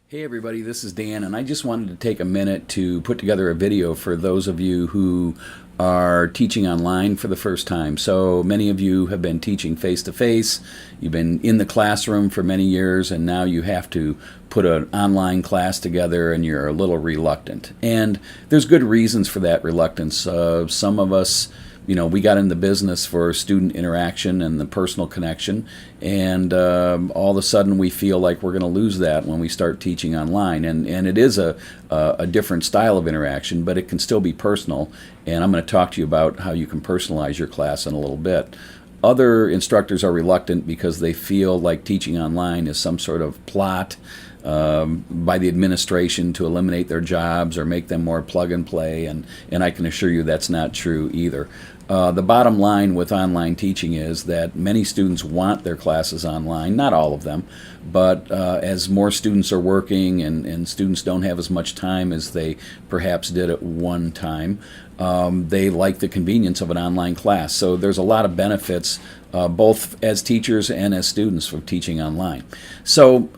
Hey everybody, this is Dan, and I just wanted to take a minute to put together a video for those of you who are teaching online for the first time. So many of you have been teaching face to face, you've been in the classroom for many years, and now you have to put an online class together and you're a little reluctant. And there's good reasons for that reluctance. Some of us, we got in the business for student interaction and the personal connection, and all of a sudden we feel like we're going to lose that when we start teaching online. And it is a different style of interaction, but it can still be personal, and I'm going to talk to you about how you can personalize your class in a little bit. Other instructors are reluctant because they feel like teaching online is some sort of plot by the administration to eliminate their jobs or make them more plug and play, and I can assure you that's not true either. The bottom line with online teaching is that many students want their classes online, not all of them, but as more students are working and students don't have as much time as they perhaps did at one time, they like the convenience of an online class. So there's a lot of benefits both as teachers and as students from teaching online. So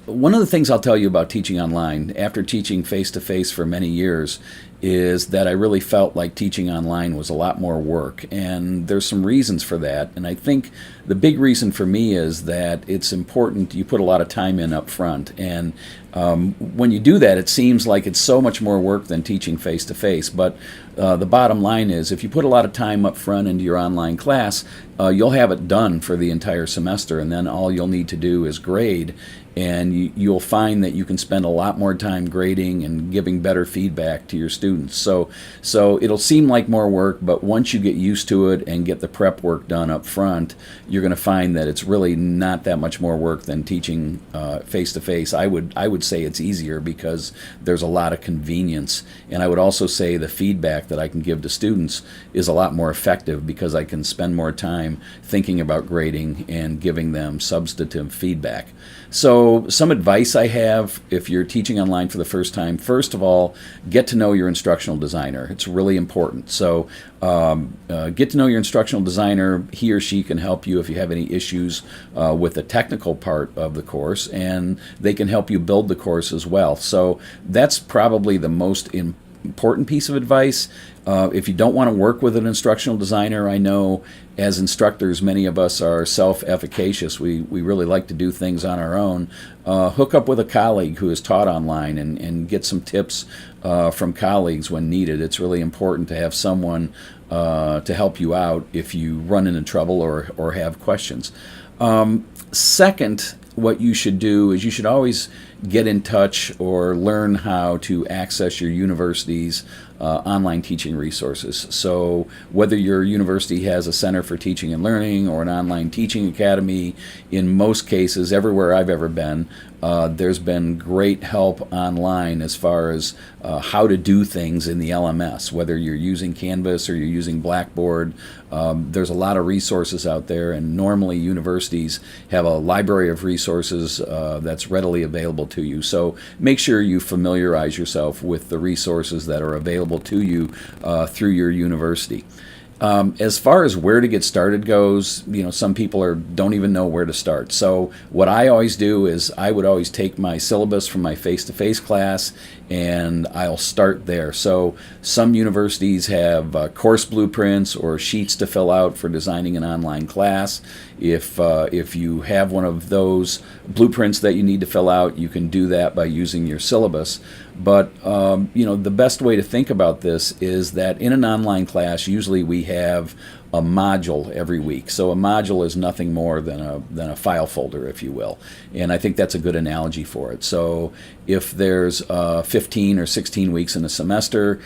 one of the things I'll tell you about teaching online, after teaching face-to-face for many years, is that I really felt like teaching online was a lot more work. And there's some reasons for that. And I think the big reason for me is that it's important you put a lot of time in up front. And when you do that, it seems like it's so much more work than teaching face-to-face. But the bottom line is, if you put a lot of time up front into your online class, you'll have it done for the entire semester, and then all you'll need to do is grade. And you'll find that you can spend a lot more time grading and giving better feedback to your students. So it'll seem like more work, but once you get used to it and get the prep work done up front, you're going to find that it's really not that much more work than teaching face-to-face. I would say it's easier because there's a lot of convenience. And I would also say the feedback that I can give to students is a lot more effective because I can spend more time thinking about grading and giving them substantive feedback. So some advice I have if you're teaching online for the first time: first of all, get to know your instructional designer. It's really important. So get to know your instructional designer. He or she can help you if you have any issues with the technical part of the course, and they can help you build the course as well. So that's probably the most important piece of advice. If you don't want to work with an instructional designer, I know as instructors, many of us are self-efficacious. We really like to do things on our own. Hook up with a colleague who has taught online and get some tips from colleagues when needed. It's really important to have someone to help you out if you run into trouble or have questions. Second, what you should do is you should always get in touch or learn how to access your university's online teaching resources. So whether your university has a Center for Teaching and Learning or an online teaching academy, in most cases, everywhere I've ever been, there's been great help online as far as how to do things in the LMS, whether you're using Canvas or you're using Blackboard. There's a lot of resources out there, and normally universities have a library of resources that's readily available to you. So make sure you familiarize yourself with the resources that are available to you through your university. As far as where to get started goes, some people don't even know where to start. So what I always do is I would always take my syllabus from my face-to-face class and I'll start there. So some universities have course blueprints or sheets to fill out for designing an online class. If you have one of those blueprints that you need to fill out, you can do that by using your syllabus. But the best way to think about this is that in an online class, usually we have a module every week. So a module is nothing more than a file folder, if you will. And I think that's a good analogy for it. So if there's 15 or 16 weeks in a semester,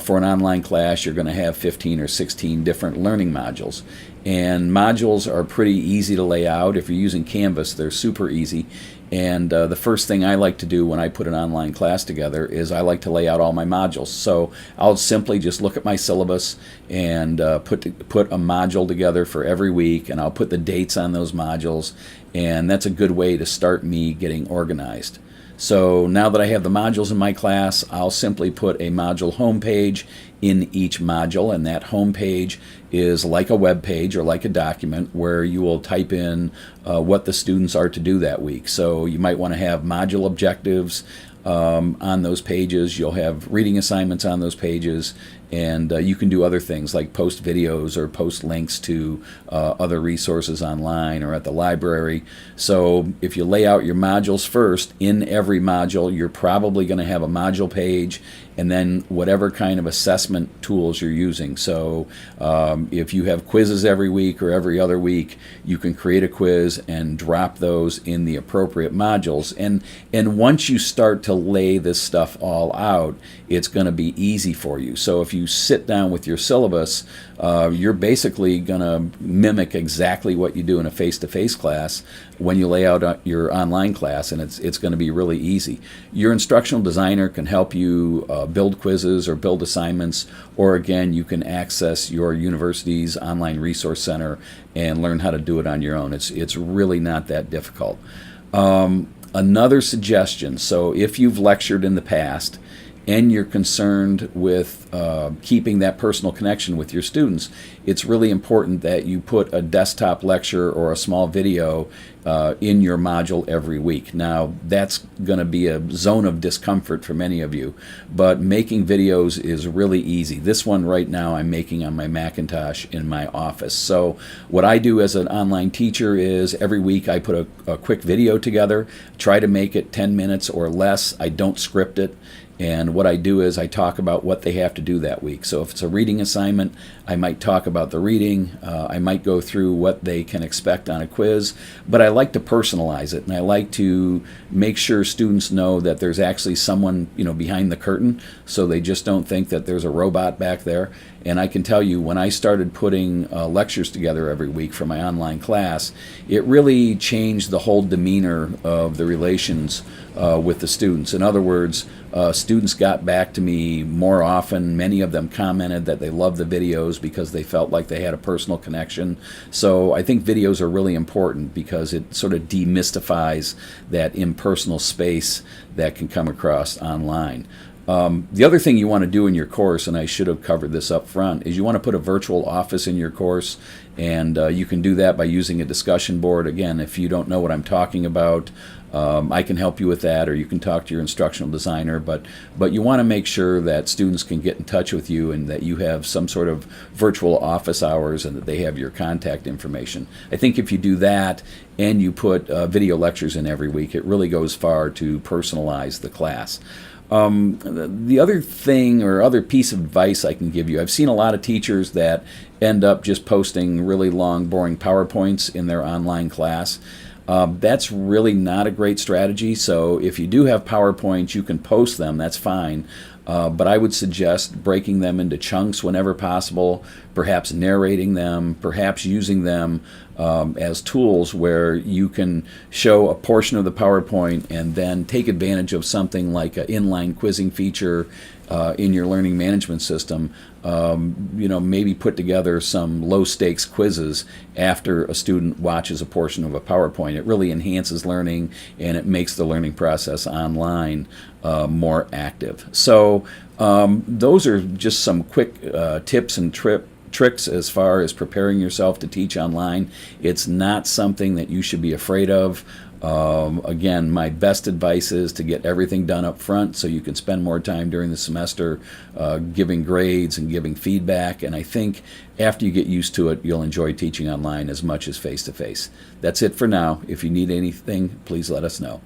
for an online class, you're going to have 15 or 16 different learning modules. And modules are pretty easy to lay out. If you're using Canvas, they're super easy. And the first thing I like to do when I put an online class together is I like to lay out all my modules. So I'll simply just look at my syllabus and put a module together for every week, and I'll put the dates on those modules, and that's a good way to start me getting organized. So now that I have the modules in my class, I'll simply put a module homepage in each module, and that homepage is like a web page or like a document where you will type in what the students are to do that week. So you might want to have module objectives on those pages. You'll have reading assignments on those pages, and you can do other things like post videos or post links to other resources online or at the library. So if you lay out your modules first, in every module you're probably going to have a module page and then whatever kind of assessment tools you're using. So if you have quizzes every week or every other week, you can create a quiz and drop those in the appropriate modules. And once you start to lay this stuff all out, it's going to be easy for you. So if you sit down with your syllabus, you're basically going to mimic exactly what you do in a face-to-face class when you lay out your online class, and it's going to be really easy. Your instructional designer can help you build quizzes or build assignments, or again, you can access your university's online resource center and learn how to do it on your own. It's really not that difficult. Another suggestion, so if you've lectured in the past and you're concerned with keeping that personal connection with your students, it's really important that you put a desktop lecture or a small video in your module every week. Now, that's going to be a zone of discomfort for many of you, but making videos is really easy. This one right now I'm making on my Macintosh in my office. So what I do as an online teacher is every week I put a quick video together, try to make it 10 minutes or less. I don't script it. And what I do is I talk about what they have to do that week. So if it's a reading assignment, I might talk about the reading. I might go through what they can expect on a quiz. But I like to personalize it, and I like to make sure students know that there's actually someone, behind the curtain, so they just don't think that there's a robot back there. And I can tell you, when I started putting lectures together every week for my online class, it really changed the whole demeanor of the relations with the students. In other words, students got back to me more often. Many of them commented that they loved the videos because they felt like they had a personal connection. So I think videos are really important because it sort of demystifies that impersonal space that can come across online. The other thing you want to do in your course, and I should have covered this up front, is you want to put a virtual office in your course, and you can do that by using a discussion board. Again, if you don't know what I'm talking about, I can help you with that, or you can talk to your instructional designer, but you want to make sure that students can get in touch with you and that you have some sort of virtual office hours and that they have your contact information. I think if you do that and you put video lectures in every week, it really goes far to personalize the class. The other thing or other piece of advice I can give you, I've seen a lot of teachers that end up just posting really long, boring PowerPoints in their online class. That's really not a great strategy. So if you do have PowerPoints, you can post them, that's fine. But I would suggest breaking them into chunks whenever possible, perhaps narrating them, perhaps using them as tools where you can show a portion of the PowerPoint and then take advantage of something like an inline quizzing feature in your learning management system. Maybe put together some low-stakes quizzes after a student watches a portion of a PowerPoint. It really enhances learning, and it makes the learning process online more active. So those are just some quick tips and tricks as far as preparing yourself to teach online. It's not something that you should be afraid of. Again, my best advice is to get everything done up front so you can spend more time during the semester giving grades and giving feedback. And I think after you get used to it, you'll enjoy teaching online as much as face-to-face. That's it for now. If you need anything, please let us know.